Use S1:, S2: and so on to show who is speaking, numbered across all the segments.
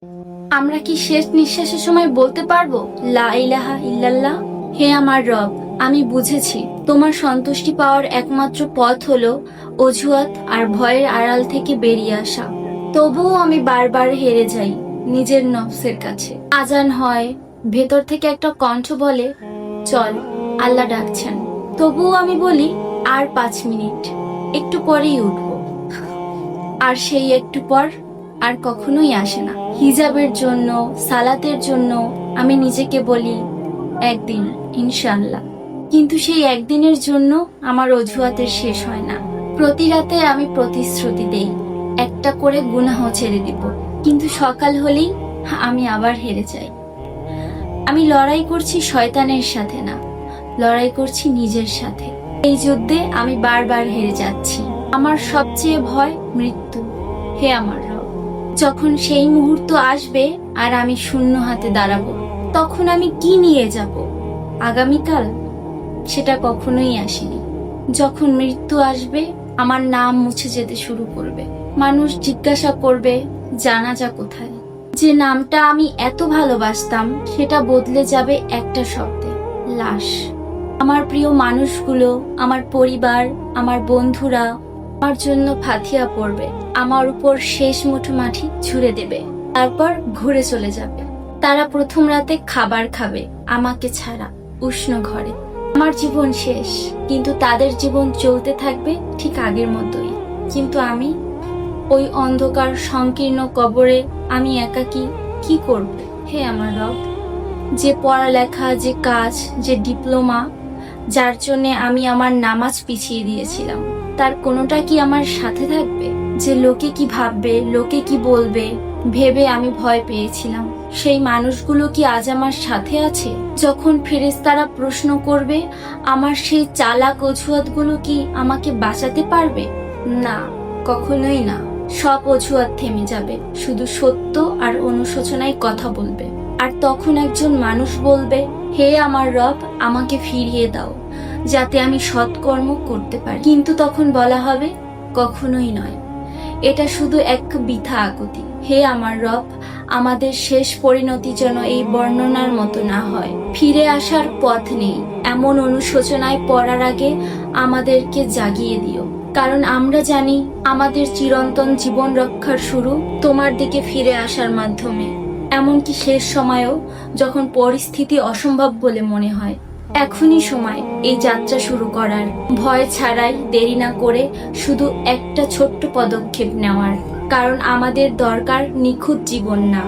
S1: আমরা কি শেষ নিঃশ্বাসের সময় বলতে পারবো লা ইলাহা ইল্লাল্লাহ? হে আমার রব, আমি বুঝেছি তোমার সন্তুষ্টি পাওয়ার একমাত্র পথ হলো অজুহাত আর ভয়ের আড়াল থেকে বেরিয়ে আসা। তবুও আমি বারবার হেরে যাই নিজের নফসের কাছে। আজান হয়, ভেতর থেকে একটা কণ্ঠ বলে চল, আল্লাহ ডাকছেন। তবুও আমি বলি আর 5 মিনিট, একটু পরেই উঠবো। আর সেই একটু পর আর কখনোই আসে না। হিজাবের জন্য, সালাতের জন্য আমি নিজেকে বলি একদিন ইনশাআল্লাহ, কিন্তু সেই একদিনের জন্য আমার অজুহাতের শেষ হয় না। প্রতি রাতে আমি প্রতিশ্রুতি দেই একটা করে গুনাহ ছেড়ে দিব, কিন্তু সকাল হলেই আমি আবার হেরে যাই। আমি লড়াই করছি শয়তানের সাথে না, লড়াই করছি নিজের সাথে। এই যুদ্ধে আমি বারবার হেরে যাচ্ছি। আমার সবচেয়ে ভয় মৃত্যু। হে আমার রব, যখন সেই মুহূর্ত আসবে আর আমি শূন্য হাতে দাঁড়াবো, তখন আমি কি নিয়ে যাব? আগামীকাল? সেটা কখনোই আসেনি। যখন মৃত্যু আসবে, আমার নাম মুছে যেতে শুরু করবে। মানুষ জিজ্ঞাসা করবে জানাজা কোথায়? যে নামটা আমি এত ভালোবাসতাম সেটা বদলে যাবে একটা শব্দে, লাশ। আমার প্রিয় মানুষগুলো, আমার পরিবার, আমার বন্ধুরা আমার জন্য ফাতিহা পড়বে, আমার উপর শেষ মুঠো মাটি ছুঁড়ে দেবে, তারপর ঘুরে চলে যাবে। তারা প্রথম রাতে খাবার খাবে আমাকে ছাড়া, উষ্ণ ঘরে। আমার জীবন শেষ, কিন্তু তাদের জীবন চলতে থাকবে ঠিক আগের মতোই। কিন্তু আমি ওই অন্ধকার সংকীর্ণ কবরে আমি একাকী কি করব? হে আমার রব, যে পড়ালেখা, যে কাজ, যে ডিপ্লোমা, যার জন্য আমি আমার নামাজ পিছিয়ে দিয়েছিলাম, তার কোনোটা কি আমার সাথে থাকবে? যে লোকে কি ভাববে, লোকে কি বলবে ভেবে আমি ভয় পেয়েছিলাম, সেই মানুষগুলো কি আজ আমার সাথে আছে? যখন ফেরেশতারা প্রশ্ন করবে, আমার সেই চালাক অজুহাতগুলো কি আমাকে বাঁচাতে পারবে? না, কখনোই না। সব অজুহাত থেমে যাবে, শুধু সত্য আর অনুশোচনায় কথা বলবে। আর তখন একজন মানুষ বলবে, হে আমার রব, আমাকে ফিরিয়ে দাও যাতে আমি সৎকর্ম করতে পারি। কিন্তু তখন বলা হবে কখনোই নয়, এটা শুধু এক বৃথা আকুতি। হে আমার রব, আমাদের শেষ পরিণতি যেন এই বর্ণনার মতো না হয়। ফিরে আসার পথ নেই এমন অনুশোচনায় পড়ার আগে আমাদেরকে জাগিয়ে দিও, কারণ আমরা জানি আমাদের চিরন্তন জীবন রক্ষার শুরু তোমার দিকে ফিরে আসার মাধ্যমে। এমনকি শেষ সময়েও যখন পরিস্থিতি অসম্ভব বলে মনে হয়, এখনই সময় এই যাত্রা শুরু করার। ভয় ছাড়াই, দেরি না করে শুধু একটা ছোট্ট পদক্ষেপ নেওয়ার। কারণ আমাদের দরকার নিখুঁত জীবন না,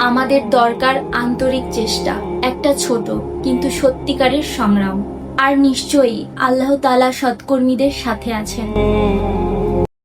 S1: আমাদের দরকার আন্তরিক চেষ্টা, একটা ছোট কিন্তু সত্যিকারের সংগ্রাম। আর নিশ্চয়ই আল্লাহ তাআলা সৎকর্মীদের সাথে আছেন।